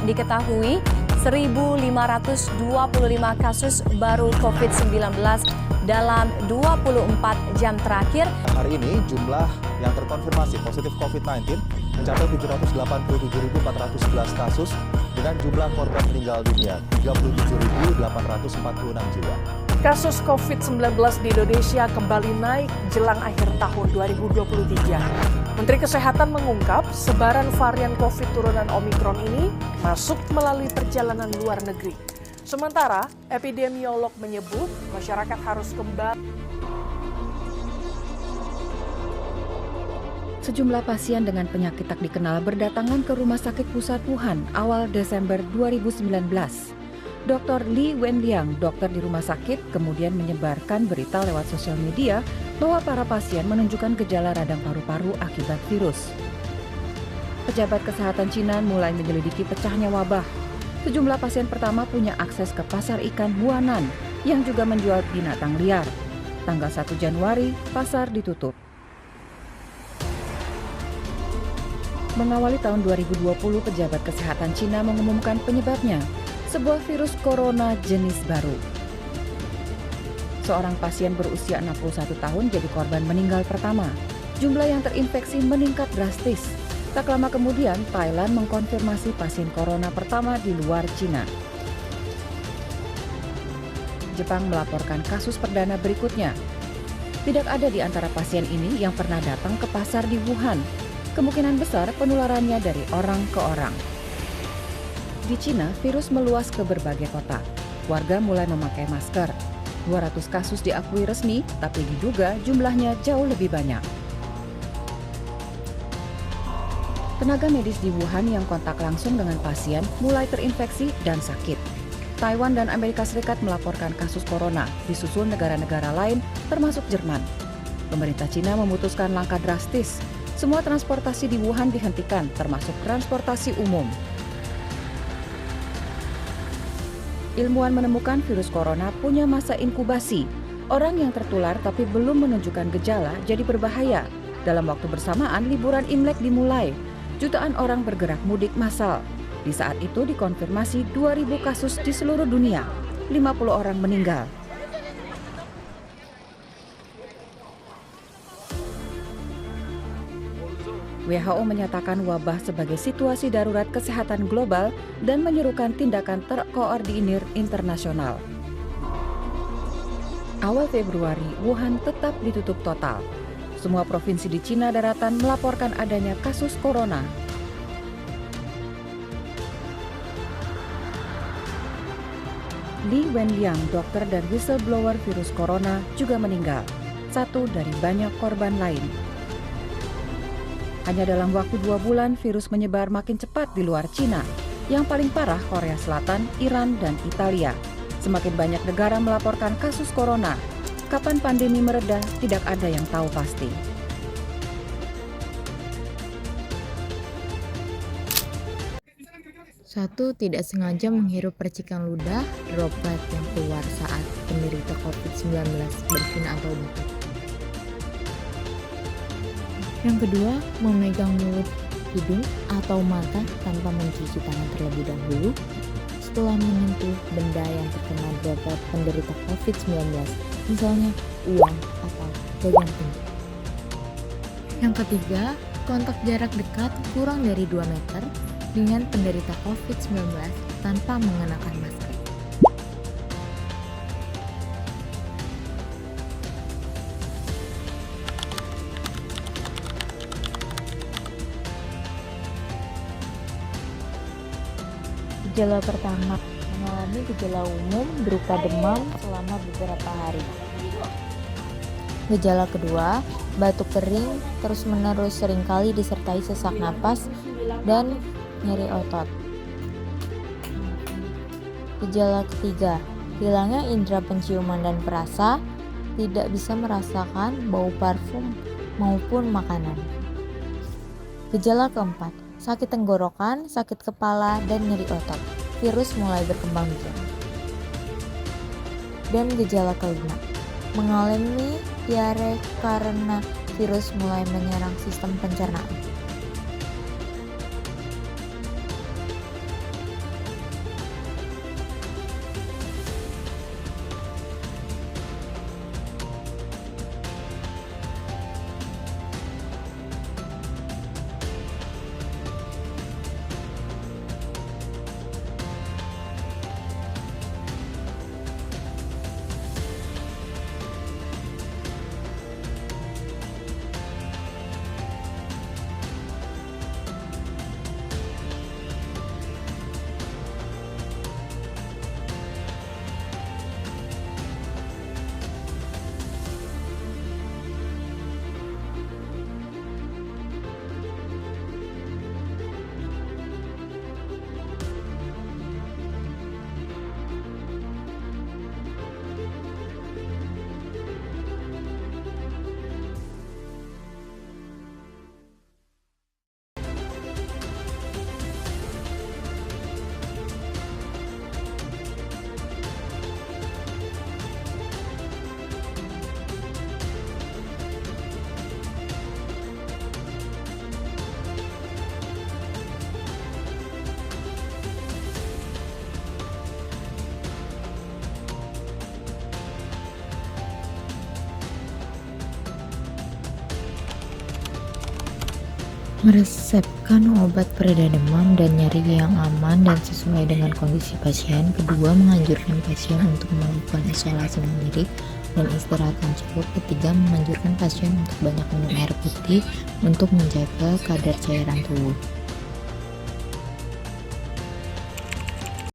diketahui 1.525 kasus baru COVID-19 dalam 24 jam terakhir. Hari ini jumlah yang terkonfirmasi positif COVID-19 mencapai 787.411 kasus dengan jumlah korban meninggal dunia 37.846 jiwa. Kasus COVID-19 di Indonesia kembali naik jelang akhir tahun 2023. Menteri Kesehatan mengungkap sebaran varian COVID turunan Omikron ini masuk melalui perjalanan luar negeri. Sementara, epidemiolog menyebut masyarakat harus kembali. Sejumlah pasien dengan penyakit tak dikenal berdatangan ke Rumah Sakit Pusat Wuhan awal Desember 2019. Dr. Li Wenliang, dokter di rumah sakit, kemudian menyebarkan berita lewat sosial media bahwa para pasien menunjukkan gejala radang paru-paru akibat virus. Pejabat kesehatan Cina mulai menyelidiki pecahnya wabah. Sejumlah pasien pertama punya akses ke pasar ikan Huanan yang juga menjual binatang liar. Tanggal 1 Januari, pasar ditutup. Mengawali tahun 2020, pejabat kesehatan Cina mengumumkan penyebabnya, sebuah virus corona jenis baru. Seorang pasien berusia 61 tahun jadi korban meninggal pertama. Jumlah yang terinfeksi meningkat drastis. Tak lama kemudian, Thailand mengkonfirmasi pasien corona pertama di luar Cina. Jepang melaporkan kasus perdana berikutnya. Tidak ada di antara pasien ini yang pernah datang ke pasar di Wuhan. Kemungkinan besar penularannya dari orang ke orang. Di Cina, virus meluas ke berbagai kota. Warga mulai memakai masker. 200 kasus diakui resmi, tapi diduga jumlahnya jauh lebih banyak. Tenaga medis di Wuhan yang kontak langsung dengan pasien mulai terinfeksi dan sakit. Taiwan dan Amerika Serikat melaporkan kasus corona, disusul negara-negara lain termasuk Jerman. Pemerintah Cina memutuskan langkah drastis. Semua transportasi di Wuhan dihentikan, termasuk transportasi umum. Ilmuwan menemukan virus corona punya masa inkubasi. Orang yang tertular tapi belum menunjukkan gejala jadi berbahaya. Dalam waktu bersamaan, liburan Imlek dimulai. Jutaan orang bergerak mudik massal. Di saat itu dikonfirmasi 2.000 kasus di seluruh dunia. 50 orang meninggal. WHO menyatakan wabah sebagai situasi darurat kesehatan global dan menyerukan tindakan terkoordinir internasional. Awal Februari, Wuhan tetap ditutup total. Semua provinsi di Cina daratan melaporkan adanya kasus corona. Li Wenliang, dokter dan whistleblower virus corona, juga meninggal. Satu dari banyak korban lain. Hanya dalam waktu 2 bulan, virus menyebar makin cepat di luar Cina. Yang paling parah Korea Selatan, Iran, dan Italia. Semakin banyak negara melaporkan kasus corona. Kapan pandemi mereda, tidak ada yang tahu pasti. Satu, tidak sengaja menghirup percikan ludah, droplet yang keluar saat penderita COVID-19 bersin atau batuk. Yang kedua, memegang mulut, hidung, atau mata tanpa mencuci tangan terlebih dahulu setelah menyentuh benda yang terkena droplet penderita COVID-19, misalnya uang atau gantung. Yang ketiga, kontak jarak dekat kurang dari 2 meter dengan penderita COVID-19 tanpa mengenakan masker. Gejala pertama, mengalami gejala umum berupa demam selama beberapa hari. Gejala kedua, batuk kering terus-menerus seringkali disertai sesak napas dan nyeri otot. Gejala ketiga, hilangnya indera penciuman dan perasa, tidak bisa merasakan bau parfum maupun makanan. Gejala keempat, sakit tenggorokan, sakit kepala, dan nyeri otot. Virus mulai berkembang biak. Dan gejala kelima, mengalami diare karena virus mulai menyerang sistem pencernaan. Meresepkan obat pereda demam dan nyeri yang aman dan sesuai dengan kondisi pasien. Kedua, menganjurkan pasien untuk melakukan isolasi mandiri dan istirahat yang cukup. Ketiga, menganjurkan pasien untuk banyak minum air putih untuk menjaga kadar cairan tubuh.